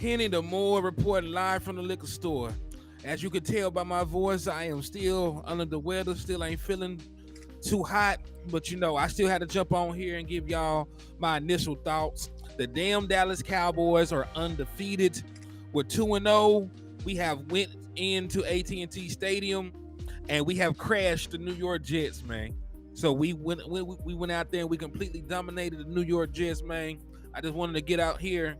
Hennythemoor reporting live from the liquor store. As you can tell by my voice, I am still under the weather, still ain't feeling too hot, but I still had to jump on here and give y'all my initial thoughts. The damn Dallas Cowboys are undefeated. We're 2-0. We have went into AT&T Stadium and we have crashed the New York Jets, man. So we went out there and we completely dominated the New York Jets, man. I just wanted to get out here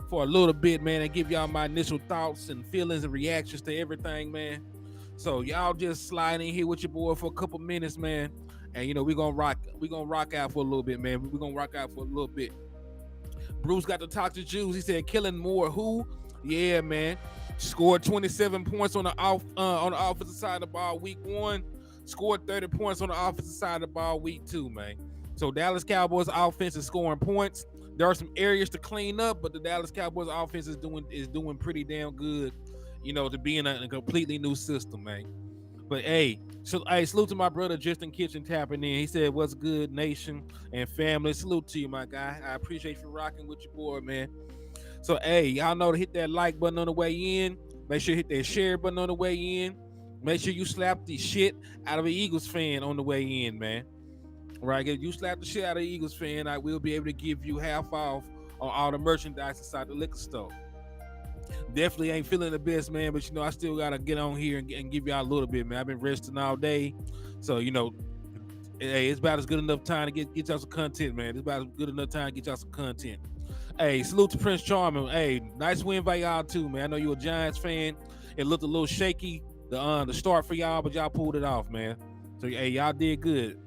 for a little bit, man, and give y'all my initial thoughts and feelings and reactions to everything, man. So y'all just slide in here with your boy for a couple minutes, man. And we're gonna rock out for a little bit, man. We're gonna rock out for a little bit. Bruce got to talk to Jews. He said, "Killing Moore, who? Yeah, man. Scored 27 points on the offensive side of the ball week 1. Scored 30 points on the offensive side of the ball week 2, man. So Dallas Cowboys offense is scoring points. There are some areas to clean up, but the Dallas Cowboys offense is doing pretty damn good, to be in a completely new system, man. But hey, salute to my brother Justin Kitchen tapping in. He said, "What's good, nation and family?" Salute to you, my guy. I appreciate you rocking with your boy, man. So hey, y'all know to hit that like button on the way in. Make sure you hit that share button on the way in. Make sure you slap the shit out of an Eagles fan on the way in, man. Right? If you slap the shit out of an Eagles fan, I will be able to give you half off on all the merchandise inside the liquor store. Definitely ain't feeling the best, man, but I still gotta get on here and give y'all a little bit, man. I've been resting all day, so hey, it's about as good enough time to get y'all some content, man. It's about as good enough time to get y'all some content. Hey, salute to Prince Charming. Hey, nice win by y'all too, man. I know you're a Giants fan. It looked a little shaky the start for y'all, but y'all pulled it off, man. So hey, y'all did good.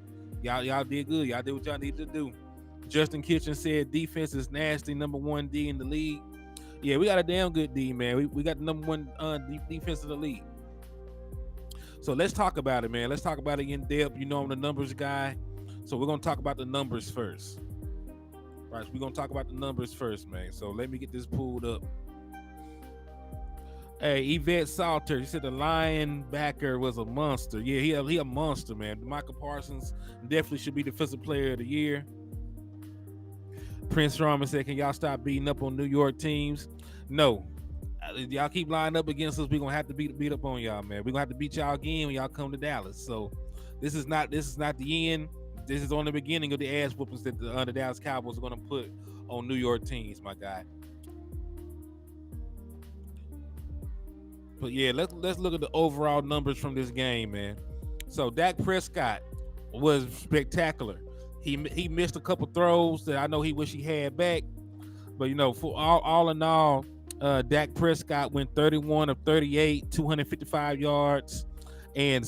Y'all did good. Y'all did what y'all need to do. Justin Kitchen said defense is nasty, number 1 D in the league. Yeah, we got a damn good D, man. We got the number 1 defense in the league. So let's talk about it, man. Let's talk about it in depth. I'm the numbers guy, so we're gonna talk about the numbers first. Right, so we're gonna talk about the numbers first, man. So let me get this pulled up. Hey, Yvette Salter, he said the linebacker was a monster. Yeah, he a monster, man. Michael Parsons definitely should be defensive player of the year. Prince Roman said, "Can y'all stop beating up on New York teams?" No. Y'all keep lining up against us, we're gonna have to beat up on y'all, man. We're gonna have to beat y'all again when y'all come to Dallas. So this is not the end. This is on the beginning of the ass whoopings that the Dallas Cowboys are gonna put on New York teams, my guy. But yeah, let's look at the overall numbers from this game, man. So Dak Prescott was spectacular. He missed a couple throws that I know he wish he had back, but for all in all, Dak Prescott went 31 of 38, 255 yards, and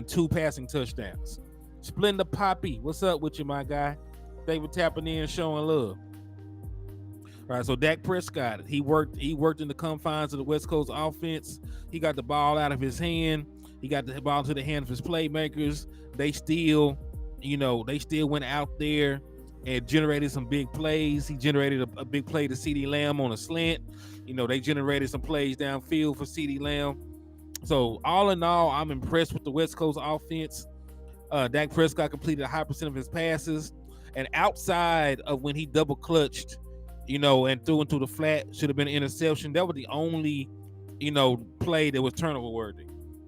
2 passing touchdowns. Splenda Poppy, what's up with you, my guy? Thank you for tapping in and showing love. All right, so Dak Prescott, he worked in the confines of the West Coast offense. He got the ball out of his hand. He got the ball into the hand of his playmakers. They still went out there and generated some big plays. He generated a big play to CeeDee Lamb on a slant. They generated some plays downfield for CeeDee Lamb. So all in all, I'm impressed with the West Coast offense. Dak Prescott completed a high percent of his passes. And outside of when he double clutched, and threw into the flat, should have been an interception. That was the only, play that was turnover worthy.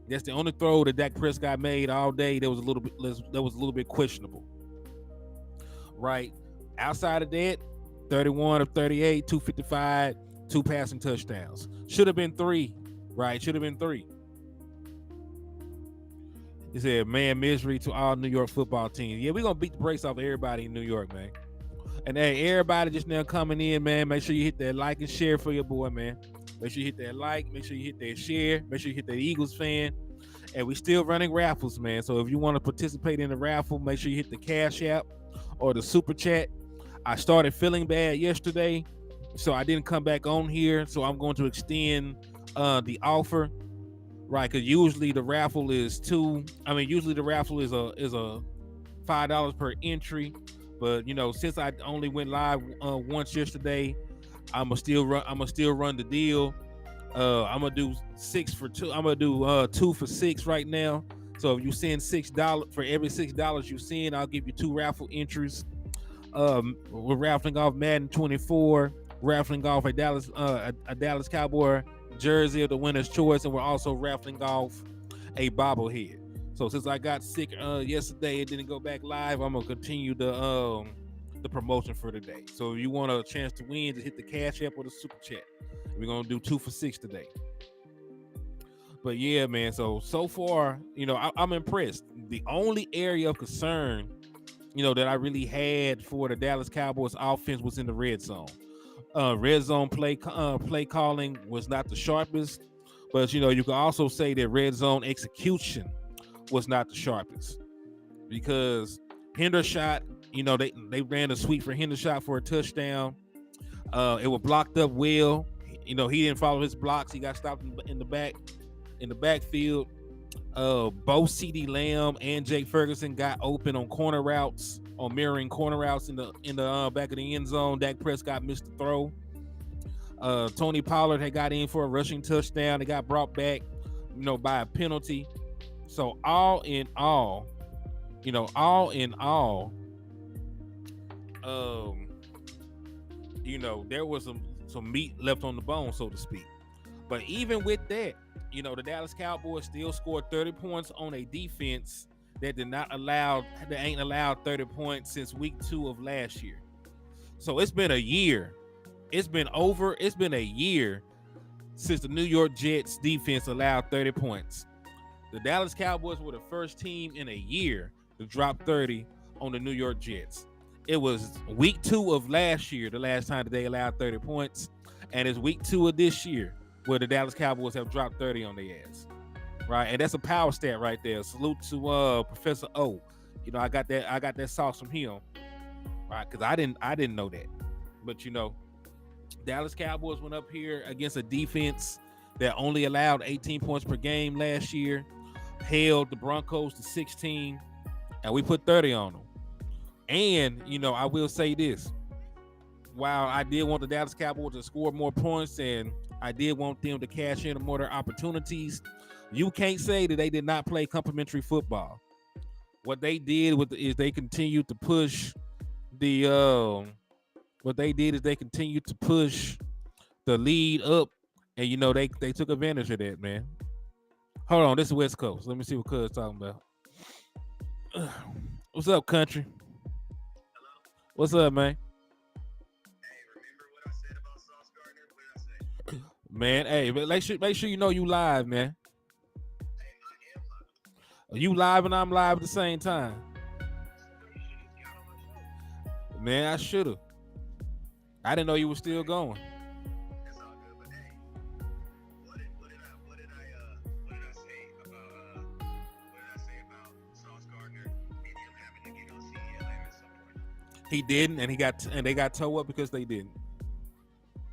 That's the only throw that Dak Prescott made all day that was a little bit questionable. Right. Outside of that, 31 of 38, 255, 2 passing touchdowns. Should have been 3. Right. Should have been 3. He said, "Man, misery to all New York football teams." Yeah, we're going to beat the brakes off everybody in New York, man. And hey, everybody just now coming in, man, make sure you hit that like and share for your boy, man. Make sure you hit that like, make sure you hit that share, make sure you hit that Eagles fan. And we still running raffles, man. So if you want to participate in the raffle, make sure you hit the Cash App or the Super Chat. I started feeling bad yesterday, so I didn't come back on here. So I'm going to extend the offer, right? Because usually the raffle is a $5 per entry. But since I only went live once yesterday, I'ma still run the deal. I'm gonna do 6 for 2. I'm gonna do 2 for 6 right now. So if you send $6 for every $6 you send, I'll give you 2 raffle entries. We're raffling off Madden 24. raffling off a Dallas Cowboy jersey of the winner's choice, and we're also raffling off a bobblehead. So since I got sick yesterday and didn't go back live, I'm gonna continue the promotion for today. So if you want a chance to win, just hit the Cash App or the Super Chat. We're gonna do 2 for $6 today. But yeah, man. So far, I'm impressed. The only area of concern, that I really had for the Dallas Cowboys offense was in the red zone. Red zone play calling was not the sharpest, but you can also say that red zone execution was not the sharpest because Hendershot, they ran a sweep for Hendershot for a touchdown. It was blocked up well. He didn't follow his blocks. He got stopped in the backfield. Both CeeDee Lamb and Jake Ferguson got open on corner routes, on mirroring corner routes in the back of the end zone. Dak Prescott missed the throw. Tony Pollard had got in for a rushing touchdown. They got brought back, by a penalty. So all in all, there was some meat left on the bone, so to speak. But even with that, the Dallas Cowboys still scored 30 points on a defense that ain't allowed 30 points since week 2 of last year. So it's been a year. It's been a year since the New York Jets defense allowed 30 points. The Dallas Cowboys were the first team in a year to drop 30 on the New York Jets. It was week 2 of last year, the last time that they allowed 30 points, and it's week 2 of this year where the Dallas Cowboys have dropped 30 on their ass, right? And that's a power stat right there. Salute to Professor O. I got that sauce from him, right? Because I didn't know that, but Dallas Cowboys went up here against a defense that only allowed 18 points per game last year, held the Broncos to 16, and we put 30 on them. And I will say this: while I did want the Dallas Cowboys to score more points and I did want them to cash in on more their opportunities, you can't say that they did not play complimentary football. What they did is they continued to push the lead up, and they took advantage of that, man. Hold on, this is West Coast. Let me see what Cuz talking about. What's up, country? Hello? What's up, man? Hey, remember what I said about Sauce Gardner? What did I say? Man, hey, but make sure you live, man. Hey, I am live. You live and I'm live at the same time. So you should just got on my show. Man, I should have. I didn't know you were still going. It's all good, but hey, what did I say about Sauce Gardner and him having to get on CDLM at some point? He didn't, and they got towed up because they didn't.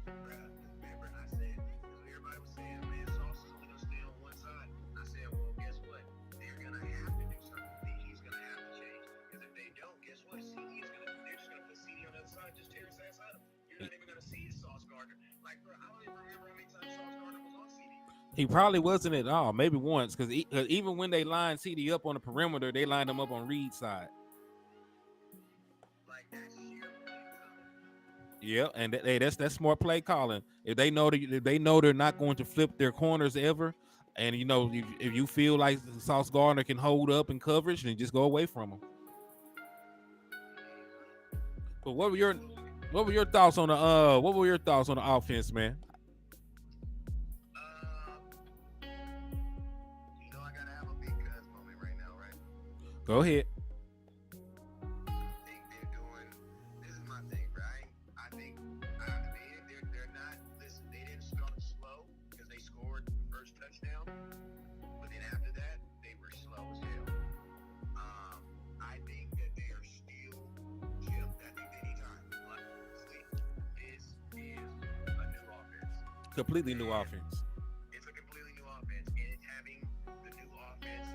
Remember, I said, everybody was saying, man, Sauce is only gonna stay on one side. I said, well, guess what? They're gonna have to do something. He's gonna have to change. Because if they don't, guess what? They're just gonna put CD on the other side, just tear his ass out of him. You're not even gonna see Sauce Gardner. Like, bro, I don't even remember how many times Sauce Gardner was on CD. He probably wasn't at all. Maybe once, because even when they lined CD up on the perimeter, they lined him up on Reed's side. Like, that's sheer play calling. Yeah, and that's smart play calling. If they know they're not going to flip their corners ever, and if you feel like Sauce Gardner can hold up in coverage, then just go away from him. But what were your thoughts on the offense, man? I gotta have a big cuz moment right now, right? Go ahead. This is my thing, right? I think they're not, listen, they didn't start slow because they scored the first touchdown, but then after that, they were slow as hell. I think that they are still chipped. I think they need time. Honestly, this is a new offense. Completely new offense. It's a completely new offense, and having the new offense,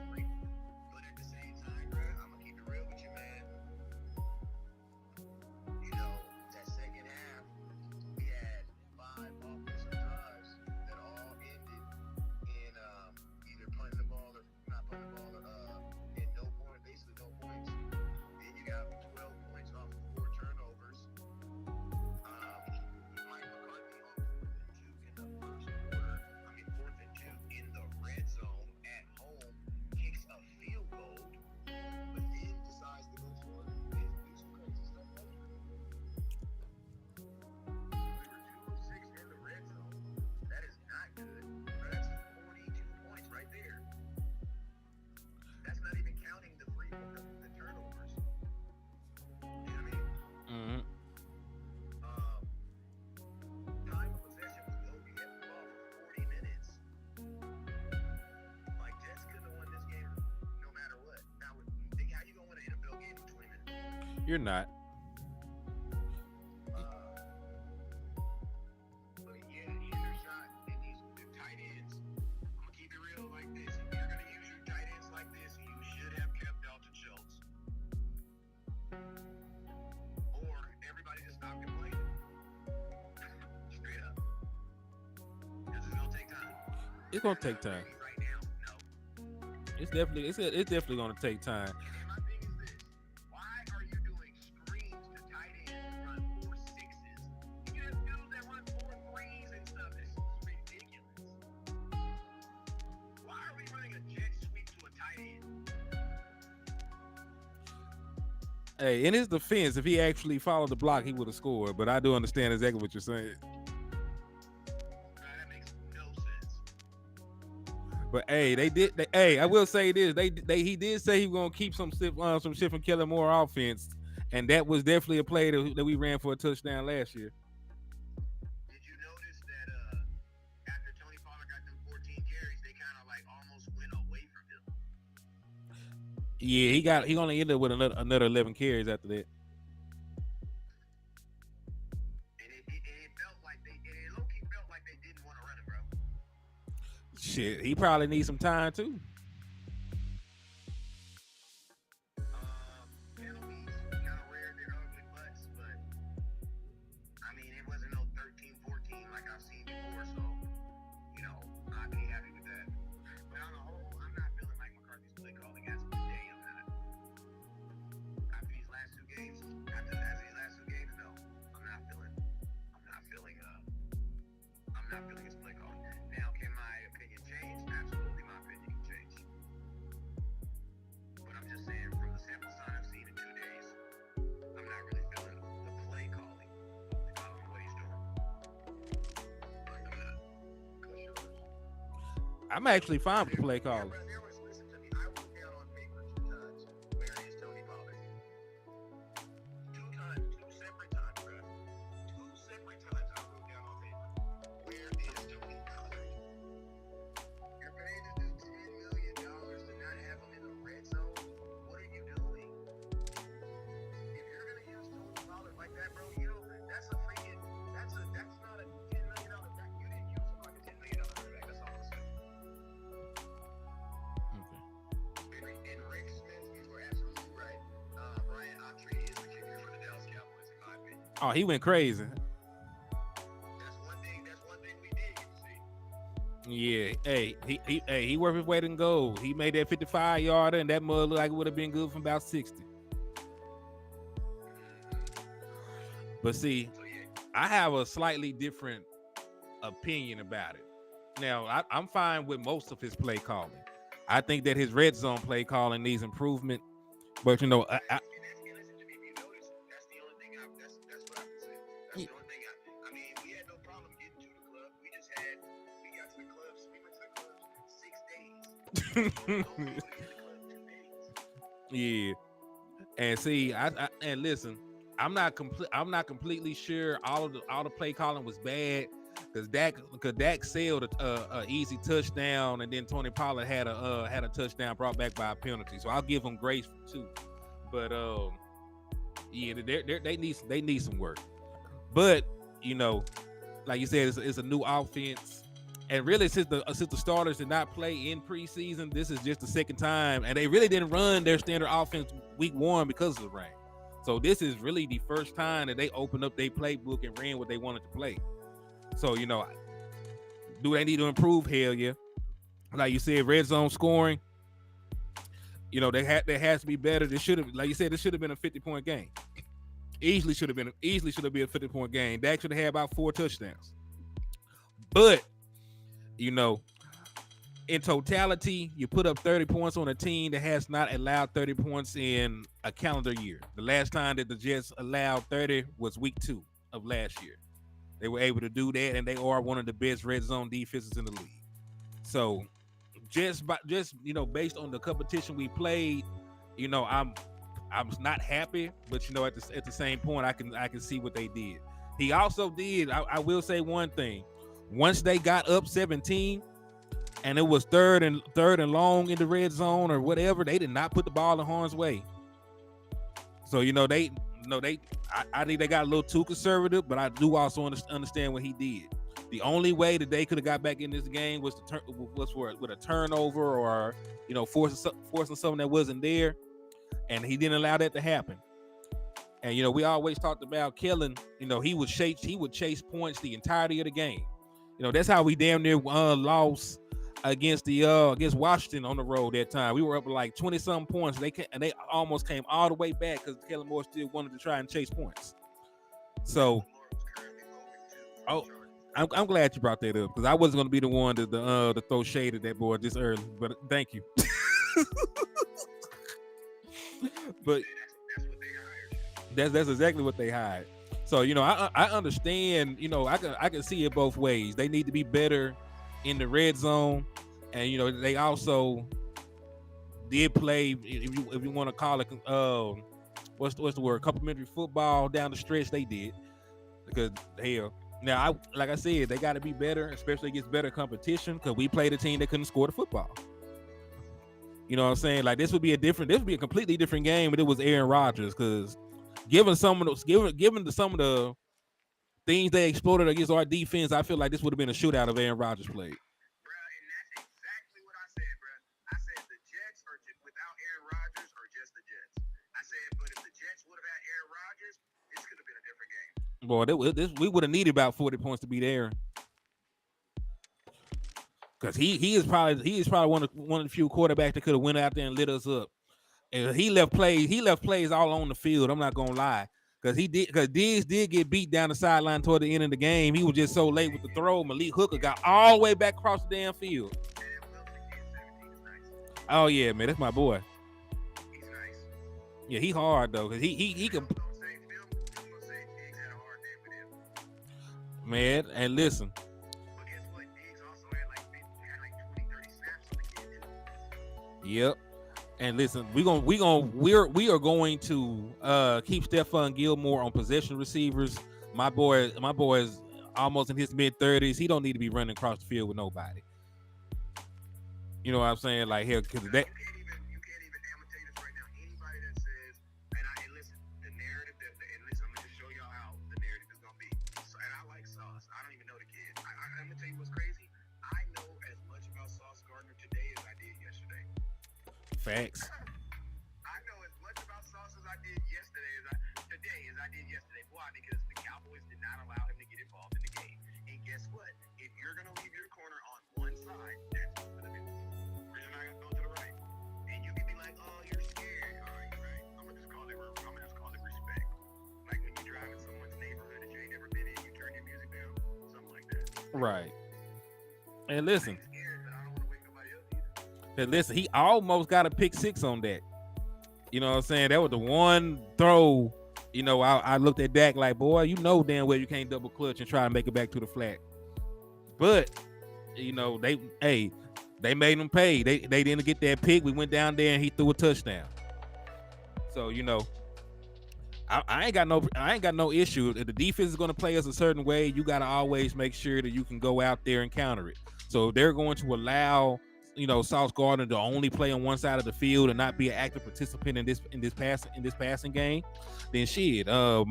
but at the same time, bro, I'm gonna keep it real with you, man. That second half, we had 5 offensive drives that all ended in either punting the ball or not punting the ball, or in basically no points. Then you got 12 points off of 4 turnovers. Mike You're not. But yeah, Hendershot and these the tight ends. I'm gonna keep it real like this. If you're gonna use your tight ends like this, you should have kept Dalton Schultz. Or everybody just stopped complaining. Straight up. Because it's gonna take time. It's gonna take time. Right now, no. It's definitely gonna take time. And my thing is this: why are you doing screens to tight ends to run 4.6s? You have dudes that run 4.3s and stuff. This is ridiculous. Why are we running a jet sweep to a tight end? Hey, in his defense, if he actually followed the block, he would have scored. But I do understand exactly what you're saying. That makes no sense. But hey, I will say this: he did say he was gonna keep some shit from Kellen Moore offense, and that was definitely a play that we ran for a touchdown last year. Did you notice that after Tony Pollard got them 14 carries, they kind of like almost went away from him? Yeah, he only ended up with another 11 carries after that. And it felt like it low-key felt like they didn't want to run it, bro. Shit, he probably needs some time too. Penalties kind of reared their ugly butts, but I mean, it wasn't no 13-14 like I've seen before, so I'd be happy with that. But on the whole, I'm not feeling Mike McCarthy's play calling as of today. I'm not. After these last two games, no, I'm not feeling his play calling. Now, can my opinion change? Absolutely, my opinion can change. But I'm just saying, from the sample size I've seen in 2 days, I'm not really feeling the play calling of what he's doing. I'm actually fine with play calling. Listen to me. I went down on paper 2 times. Where is Tony Pollard? 2 times, 2 separate times, bro. 2 separate times I wrote down on paper. Where is Tony Pollard? You're paying this dude $10 million to not have him in the red zone. What are you doing? If you're gonna use Tony Pollard like that, bro, that's not a $10 million back. You didn't use him like a $10 million back. That's all I'm saying. And Rick Smith, you were absolutely right. Brian Autry is the kicker for the Dallas Cowboys, in my opinion. Oh, he went crazy. That's one thing we did get to see. Yeah, he worth his weight in gold. He made that 55-yarder, and that mud looked like it would have been good from about 60. But see, So yeah, I have a slightly different opinion about it. Now, I'm fine with most of his play calling. I think that his red zone play calling needs improvement. But and listen to me. If you notice, that's the only thing. That's what I can say. That's the only thing. I mean, we had no problem getting to the club. We got to the clubs. We went to the clubs 6 days. We went to the club 2 days. yeah, and see, and listen, I'm not completely sure all the play calling was bad. Because Dak sailed a easy touchdown, and then Tony Pollard had a touchdown brought back by a penalty. So I'll give him grace too. But yeah, they need some work. But like you said, it's a new offense, and really since the starters did not play in preseason, this is just the second time, and they really didn't run their standard offense week 1 because of the rain. So this is really the first time that they opened up their playbook and ran what they wanted to play. So, do they need to improve? Hell yeah. Like you said, red zone scoring, there has to be better. This should have, like you said, this should have been a 50-point game. Easily should have been a 50-point game. Dak should have had about 4 touchdowns. But, in totality, you put up 30 points on a team that has not allowed 30 points in a calendar year. The last time that the Jets allowed 30 was week 2 of last year. They were able to do that, and they are one of the best red zone defenses in the league. So, just based on the competition we played, I'm not happy, but at the same point, I can see what they did. He also did. I will say one thing: once they got up 17, and it was third and long in the red zone or whatever, they did not put the ball in harm's way. So I think they got a little too conservative, but I do also understand what he did. The only way that they could have got back in this game was with a turnover or forcing something that wasn't there, and he didn't allow that to happen. And we always talked about Kellen. He would chase points the entirety of the game. That's how we damn near lost against Washington on the road that time. We were up like 20 some points. They almost came all the way back because Kellen Moore still wanted to try and chase points. So, I'm glad you brought that up because I wasn't going to be the one to throw shade at that boy this early. But thank you. But that's exactly what they hired. So I understand. I can see it both ways. They need to be better in the red zone, and they also did play, if you want to call it what's the word, complimentary football down the stretch. They did, because hell, now like I said, they got to be better, especially against better competition, because we played a team that couldn't score the football. You know what I'm saying? Like this would be a completely different game, but it was Aaron Rodgers, because given some of the things they exploded against our defense, I feel like this would have been a shootout if Aaron Rodgers played. Bro, and that's exactly what I said, bro. I said the Jets are without Aaron Rodgers are just the Jets. I said, but if the Jets would have had Aaron Rodgers, this could have been a different game. Boy, we would have needed about 40 points to beat Aaron, because he is probably one of the few quarterbacks that could have went out there and lit us up. And he left plays all on the field. I'm not gonna lie, because Diggs did get beat down the sideline toward the end of the game. He was just so late with the throw. Malik Hooker got all the way back across the damn field. Oh yeah, man, that's my boy. He's nice. Yeah, he hard though, because he can. Man, and listen. Yep. And listen, we are going to keep Stephon Gilmore on possession receivers. My boy is almost in his mid-30s. He don't need to be running across the field with nobody. You know what I'm saying? Like here, because that. You can't even imitate us right now. Anybody that says, and listen, the narrative and listen, I'm gonna just show y'all how the narrative is gonna be. So, and I like Sauce. I don't even know the kid. I'm gonna tell you what's crazy. I know as much about Sauce Gardner today as I did yesterday. Facts. I know as much about Sauce as I did yesterday as I did yesterday. Why? Because the Cowboys did not allow him to get involved in the game. And guess what? If you're gonna leave your corner on one side, that's what's gonna do. You're not gonna go to the right. And you can be like, oh, you're scared. All right, you're right. I'm gonna just call it respect. Like when you drive in someone's neighborhood that you ain't never been in, you turn your music down, something like that. Right. And listen. And listen, he almost got a pick six on that. You know what I'm saying? That was the one throw. I looked at Dak like, boy, damn well you can't double clutch and try to make it back to the flat. But they made him pay. They didn't get that pick. We went down there and he threw a touchdown. So I ain't got no issue. If the defense is going to play us a certain way, you got to always make sure that you can go out there and counter it. So if they're going to allow Sauce Gardner to only play on one side of the field and not be an active participant in this passing game, then shit. I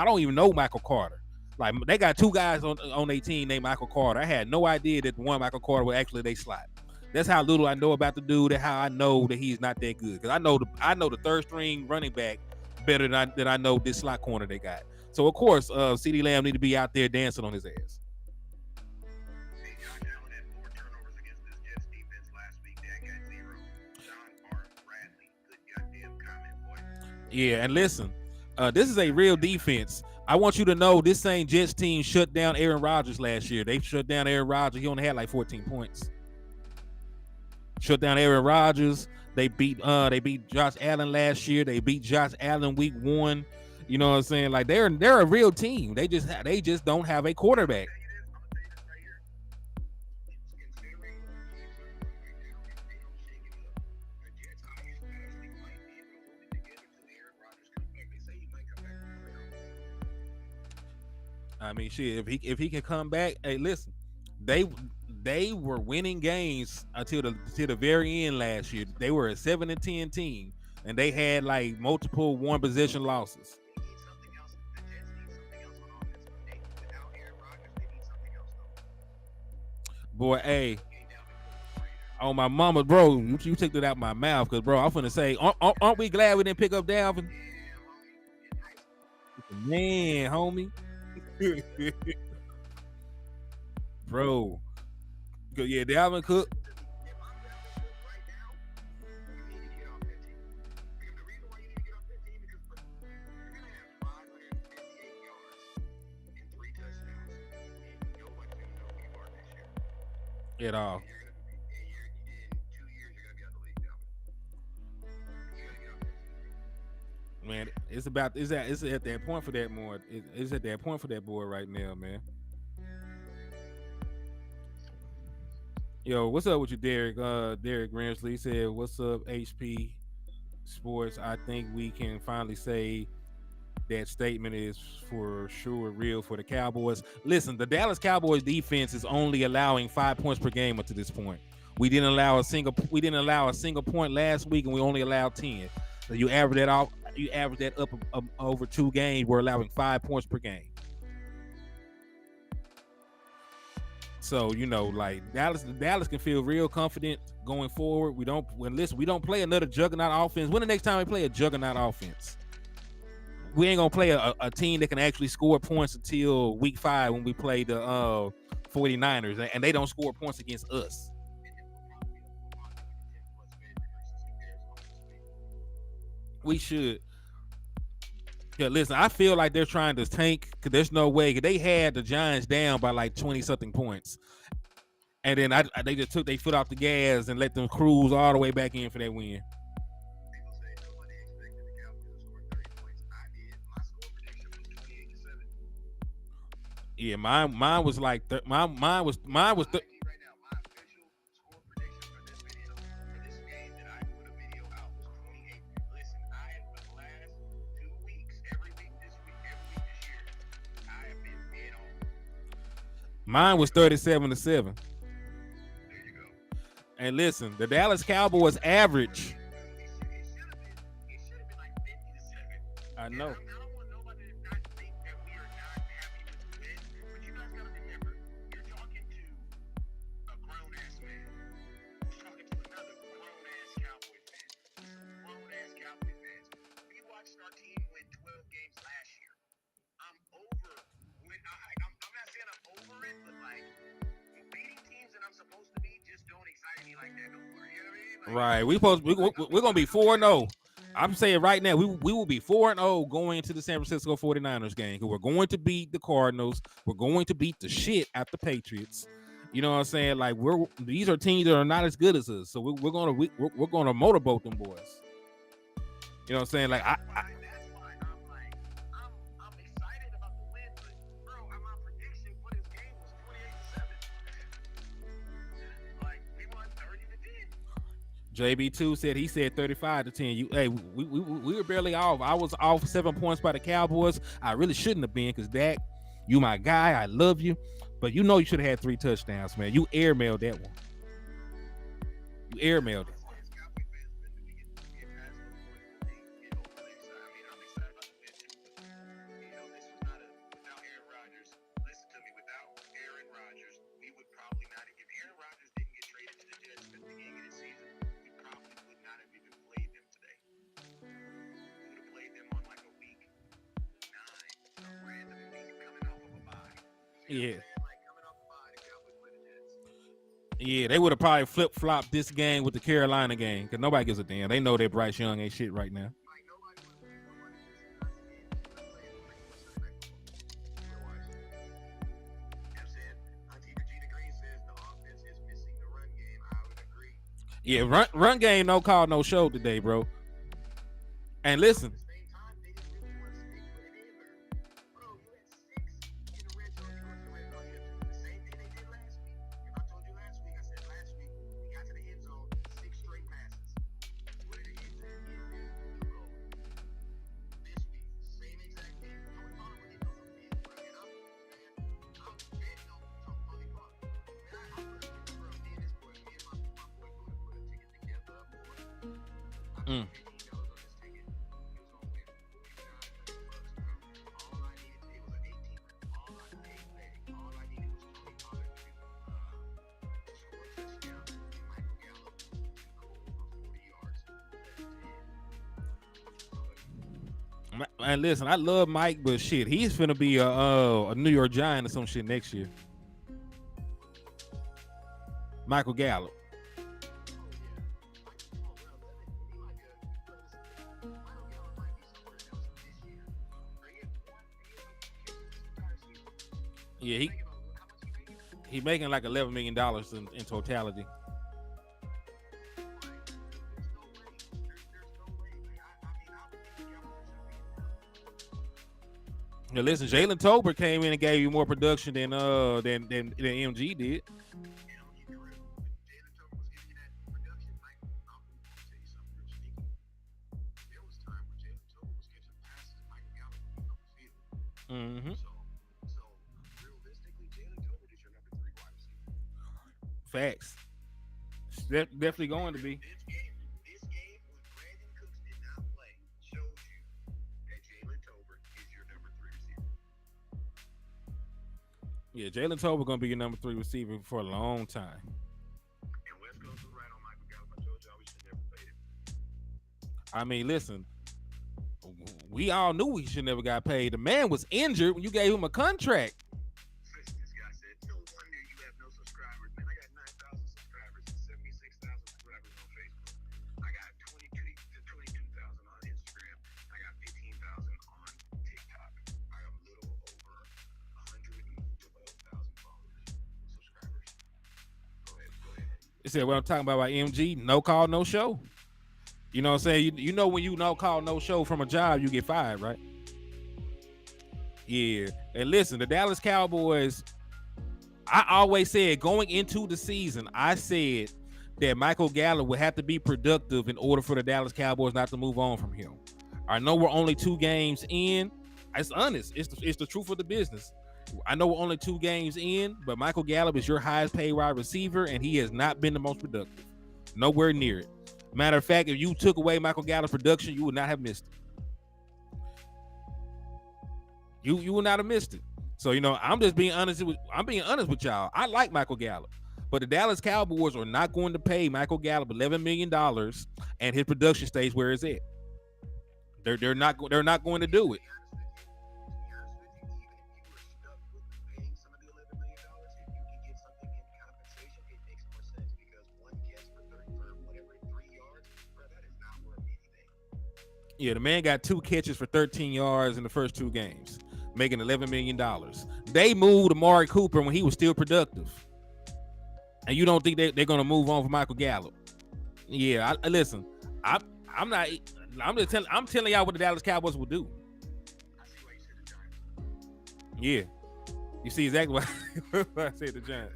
don't even know Michael Carter. Like they got two guys on their team named Michael Carter. I had no idea that the one Michael Carter was actually their slot. That's how little I know about the dude, and how I know that he's not that good. Because I know the third string running back better than I know this slot corner they got. So of course, CeeDee Lamb need to be out there dancing on his ass. Yeah, and listen, this is a real defense. I want you to know this same Jets team shut down Aaron Rodgers last year. They shut down Aaron Rodgers. He only had like 14 points. Shut down Aaron Rodgers. They beat Josh Allen last year. They beat Josh Allen week 1. You know what I'm saying? Like they're a real team. They just don't have a quarterback. I mean, shit. If he can come back, hey, listen, they were winning games until the very end last year. They were a 7-10 team and they had like multiple one possession losses. They need something else. The Jets need something else on offense. Without Aaron Rodgers, they need something else though. Boy, hey, Okay, Dalvin Cook was great. on my mama, bro, you took it out my mouth, cause bro, I'm finna say, aren't we glad we didn't pick up Dalvin? Yeah, homie. In high school. Man, homie, bro, yeah, Dalvin Cook. If I'm Dalvin Cook right now, you need to get off that team. Because the reason why you need to get off that team is because you're going to have 558 yards and 3 touchdowns. And nobody's going to know who you are this year. At all. And in 2 years, you're going to be out the league, Dalvin. You got to get off that team. Man, it's at that point for that more. It's at that point for that boy right now, man. Yo, what's up with you, Derek? Derek Grimsley said, "What's up, HP Sports? I think we can finally say that statement is for sure real for the Cowboys." Listen, the Dallas Cowboys defense is only allowing 5 points per game up to this point. We didn't allow a single point last week, and we only allowed 10. So you average that off. You average that up over 2 games. We're allowing 5 points per game. So like Dallas can feel real confident going forward. We don't play another juggernaut offense. When the next time we play a juggernaut offense? We ain't gonna play a team that can actually score points until week 5 when we play the 49ers, and they don't score points against us. We should. Yeah, listen, I feel like they're trying to tank because there's no way. Cause they had the Giants down by like 20-something points. And then they just took their foot off the gas and let them cruise all the way back in for that win. People say nobody expected the Cowboys to score 30 points. I did. My score prediction was 28-7. Yeah, mine was like mine was Right now, my official score prediction for this video, for this game that I put a video out was 28. Listen, for the last 2 weeks, every week this year, I have been dead on. Mine was 37-7. There you go. And listen, the Dallas Cowboys average. It should have been like 50-7. I know. I don't want nobody to not think that we are not happy with the win, but you guys gotta remember, you're talking to a grown-ass man who's talking to another grown-ass Cowboy fan. Grown-ass Cowboy fans. We watched our team win 12 games last year. I'm over when I'm not saying I'm over it, but like beating teams that I'm supposed to beat just don't excite me like that no more. You know what I mean? Like, Right. We're gonna be 4-0. I'm saying right now, we will be 4-0 going into the San Francisco 49ers game because we're going to beat the Cardinals. We're going to beat the shit out the Patriots. You know what I'm saying? Like these are teams that are not as good as us, so we're gonna motorboat them boys. You know what I'm saying? Like that's why I'm like I'm excited about the win, but bro, my prediction for this game was 28-7. Like we won 30-10. JB2 said he said 35-10. We were barely off. I was off 7 points by the Cowboys. I really shouldn't have been because Dak, you my guy. I love you, but you should have had 3 touchdowns, man. You airmailed that one. You airmailed it. Yeah. Yeah, they would have probably flip-flopped this game with the Carolina game because nobody gives a damn. They know that Bryce Young ain't shit right now. Yeah, run game, no call, no show today, bro. And listen. And listen, I love Mike, but shit, he's finna be a New York Giant or some shit next year. Michael Gallup. Yeah, he making like $11 million in totality. Now listen, Jalen Tolbert came in and gave you more production than MG did. Mm-hmm. Facts. Definitely going to be. This game, when Brandon Cooks did not play, shows you that Jalen Tolbert is your number 3 receiver. Yeah, Jalen Tolbert gonna be your number 3 receiver for a long time. And West Coast was right on Michael Gallup. I told y'all we should never played him. I mean, listen, we all knew he should never got paid. The man was injured when you gave him a contract. This guy said, no wonder you have no subscribers. Man, I got 9,000 subscribers and 76,000 subscribers on Facebook. I got 22,000 on Instagram. I got 15,000 on TikTok. I have a little over 112,000 followers, subscribers. Go ahead. He said, what I'm talking about MG, no call, no show. You know what I'm saying? You know when you no call, no show from a job, you get fired, right? Yeah. And listen, the Dallas Cowboys, I always said going into the season, I said that Michael Gallup would have to be productive in order for the Dallas Cowboys not to move on from him. I know we're only 2 games in. It's honest. It's the truth of the business. I know we're only 2 games in, but Michael Gallup is your highest paid wide receiver, and he has not been the most productive. Nowhere near it. Matter of fact, if you took away Michael Gallup's production, you would not have missed it. You would not have missed it. So, you know, I'm being honest with y'all. I like Michael Gallup, but the Dallas Cowboys are not going to pay Michael Gallup $11 million and his production stays where it's at. They're not going to do it. Yeah, the man got 2 catches for 13 yards in the first 2 games, making $11 million. They moved Amari Cooper when he was still productive. And you don't think they're going to move on from Michael Gallup? Yeah, listen, I'm telling y'all what the Dallas Cowboys will do. Yeah, you see exactly what I said the Giants.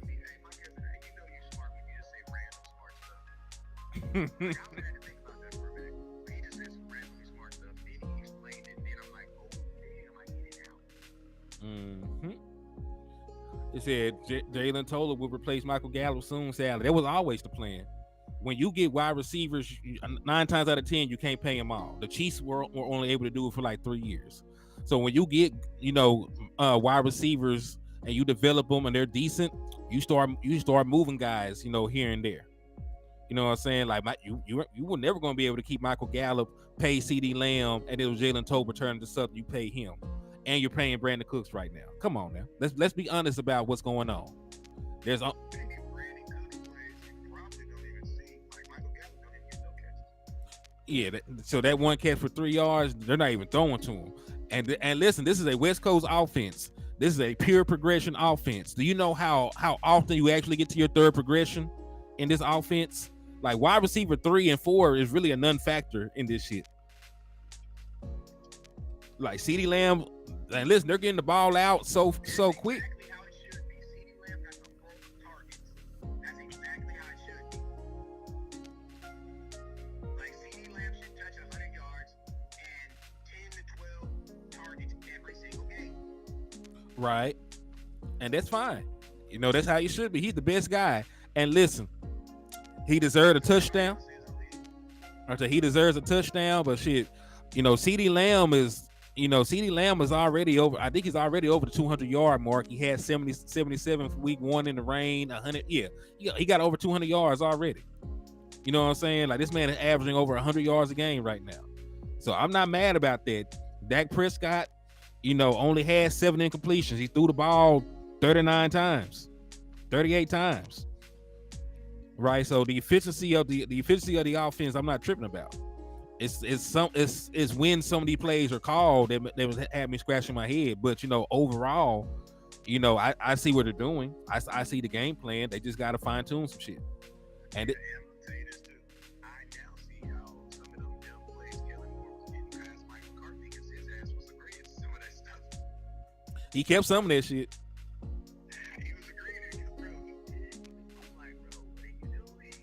Mm-hmm. It said Jalen Tolbert would replace Michael Gallup soon. Sadly, that was always the plan. When you get wide receivers, 9 times out of 10, you can't pay them all. The Chiefs were only able to do it for like 3 years. So when you get, wide receivers and you develop them and they're decent, you start moving guys, here and there. You know what I'm saying? Like you were never going to be able to keep Michael Gallup, pay CD Lamb, and it was Jalen Tolbert turning to something you pay him. And you're paying Brandon Cooks right now. Come on now. Let's be honest about what's going on. So that 1 catch for 3 yards, they're not even throwing to him. And listen, this is a West Coast offense. This is a pure progression offense. Do you know how often you actually get to your 3rd progression in this offense? Like wide receiver 3 and 4 is really a non-factor in this shit. Like CD Lamb, and listen, they're getting the ball out so quick. Exactly how it should be. CD Lamb got the most targets. That's exactly how it should be. Like CD Lamb should touch 100 yards and 10 to 12 targets every single game. Right, and that's fine. That's how you should be. He's the best guy. And listen, he deserved a touchdown. He deserves a touchdown, but shit, CD Lamb is. CD Lamb is already over. I think he's already over the 200-yard mark. He had 77 week 1 in the rain. 100. Yeah, he got over 200 yards already. You know what I'm saying? Like this man is averaging over 100 yards a game right now. So I'm not mad about that. Dak Prescott, only had 7 incompletions. He threw the ball 39 times, 38 times. Right. So the efficiency of the offense, I'm not tripping about. It's when some of these plays are called that was had me scratching my head. But overall, I see what they're doing. I see the game plan. They just got to fine tune some shit. And Yeah, I'm gonna tell you this too. I now see how some of them dumb plays Kellen Moore was getting past Mike McCarthy because his ass was agreeing to some of that stuff. he kept some of that shit. He was agreeing to it, bro. I'm like, bro, what are you doing?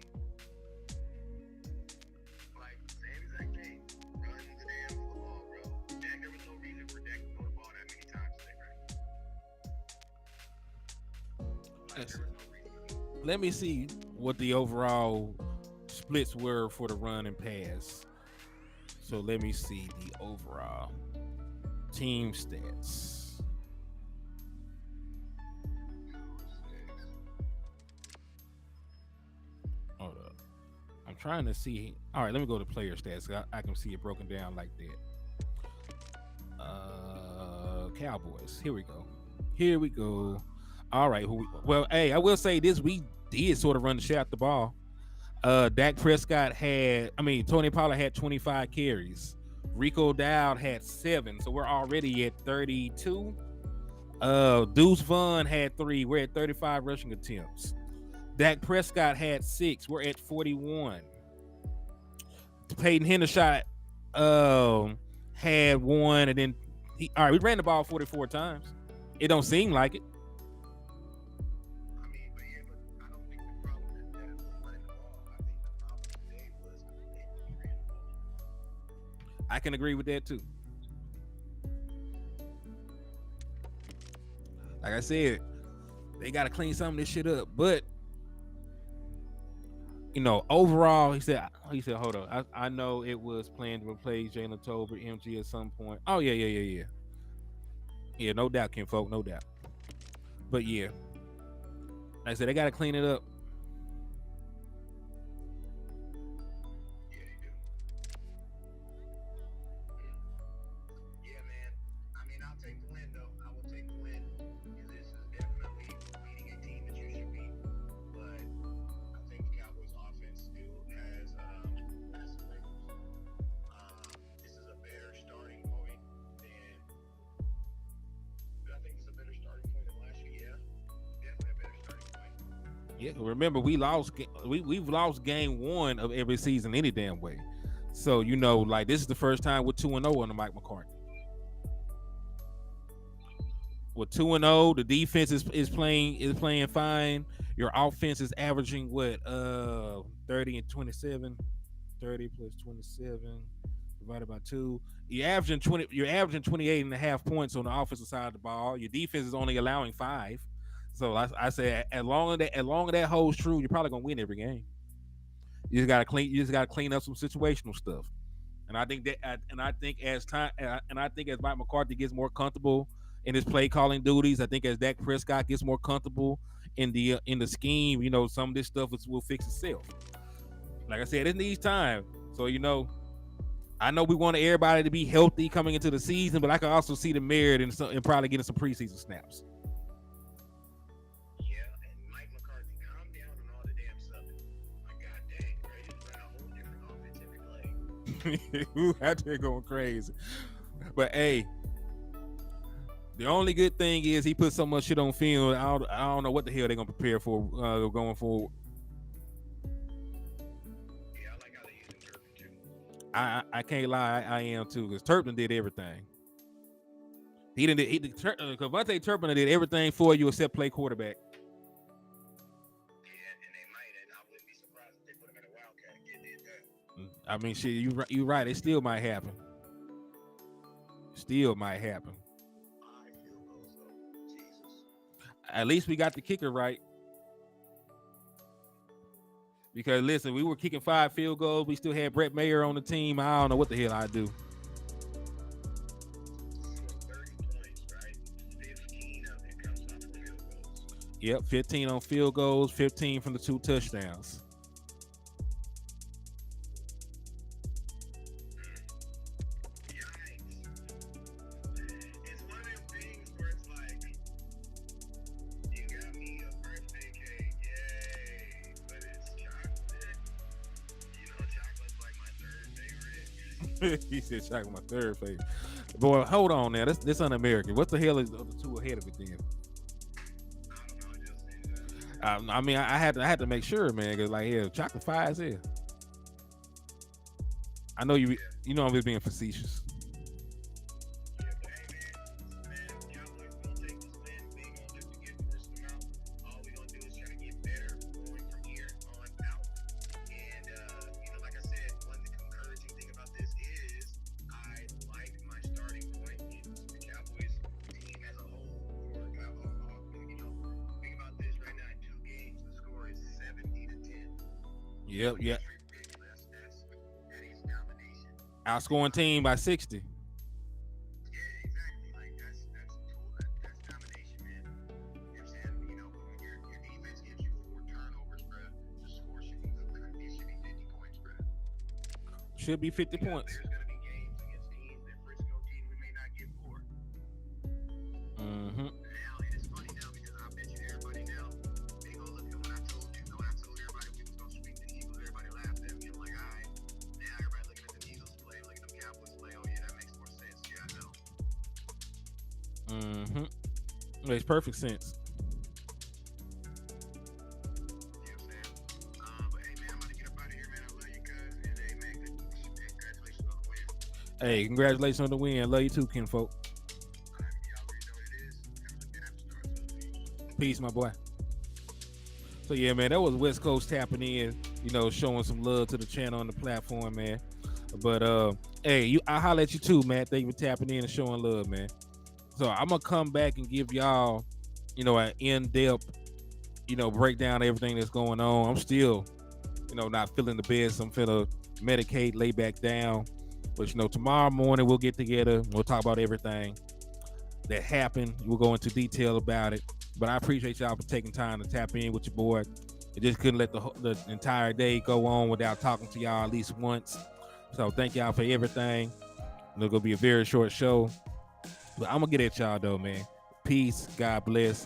Like, same exact thing. Run the damn football, bro. Dak, there was no reason for Dak to throw the ball that many times today, right? Like, there was no reason. Let me see what the overall splits were for the run and pass. So let me see the overall team stats. Hold up. I'm trying to see. All right, let me go to player stats. I can see it broken down like that. Cowboys. Here we go. All right. Well, hey, I will say this: we did sort of run the shit out the ball. Dak Prescott Tony Pollard had 25 carries. Rico Dowd had 7, so we're already at 32. Deuce Vaughn had 3. We're at 35 rushing attempts. Dak Prescott had 6. We're at 41. Peyton Hendershot had 1, and then we ran the ball 44 times. It don't seem like it. I mean, but I don't think the problem is that it was running the ball. I think the problem today was they ran the ball. I can agree with that too. Like I said, they got to clean some of this shit up. But overall, he said, hold on. I know it was planned to replace Jalen Tolbert, MG at some point. Oh yeah. Yeah, no doubt, Kinfolk, no doubt. But yeah, like I said, they got to clean it up. Yeah, they do. Yeah, man. I mean, I'll take the win, though. I will take the win. This is definitely beating a team that you should beat. But I think the Cowboys offense still has some wrinkles. This is a better starting point than. I think it's a better starting point than last year. Yeah, definitely a better starting point. Yeah, remember we've lost game 1 of every season any damn way. So like this is the first time with 2-0 under Mike McCarthy. With 2-0, the defense is playing fine. Your offense is averaging what 30 and 27, 30 plus 27 divided by 2. You're averaging 28 and a half points on the offensive side of the ball. Your defense is only allowing 5. So I say as long as that holds true, you're probably gonna win every game. You just gotta clean up some situational stuff. And I think as Mike McCarthy gets more comfortable in his play calling duties, I think as Dak Prescott gets more comfortable in the scheme, some of this stuff will fix itself. Like I said, it needs time. So I know we want everybody to be healthy coming into the season, but I can also see the merit in probably getting some preseason snaps. Yeah, and Mike McCarthy, calm down on all the damn subbing. My God dang, right? Just run a whole different offense every play. Who out there going crazy? But hey, the only good thing is he put so much shit on film. I don't know what the hell they're gonna prepare for going forward. Yeah, I like how they using Turpin too. I can't lie, I am too, because Turpin did everything. Devontae Turpin did everything for you except play quarterback. Yeah, and they might, and I wouldn't be surprised if they put him in a Wildcat and did that. I mean, shit, you right. It still might happen. I feel those though. Jesus. At least we got the kicker right. Because listen, we were kicking 5 field goals. We still had Brett Mayer on the team. I don't know what the hell I'd do. 30 points, right? 15 of it comes off of field goals. Yep, 15 on field goals, 15 from the 2 touchdowns. Yikes. He said Shaq was my third favorite. Boy, hold on now. This un-American. What the hell is the other two ahead of it then? I mean, I had to make sure, man. Cause like, yeah, chocolate fire is here. I know you know I'm just being facetious. Yep, yep. Outscoring team by 60. Should be 50 points. Mm-hmm. Mm-hmm. Makes perfect sense. Hey, congratulations on the win. Love you too, kinfolk. Peace, my boy. So yeah, man, that was West Coast tapping in, showing some love to the channel on the platform, man. But hey, I holler at you too, man. Thank you for tapping in and showing love, man. So I'm gonna come back and give y'all, an in-depth, breakdown of everything that's going on. I'm still, not feeling the best. I'm finna medicate, lay back down. But tomorrow morning we'll get together. We'll talk about everything that happened. We'll go into detail about it. But I appreciate y'all for taking time to tap in with your boy. I just couldn't let the entire day go on without talking to y'all at least once. So thank y'all for everything. It's gonna be a very short show. But I'm gonna get at y'all though, man. Peace. God bless.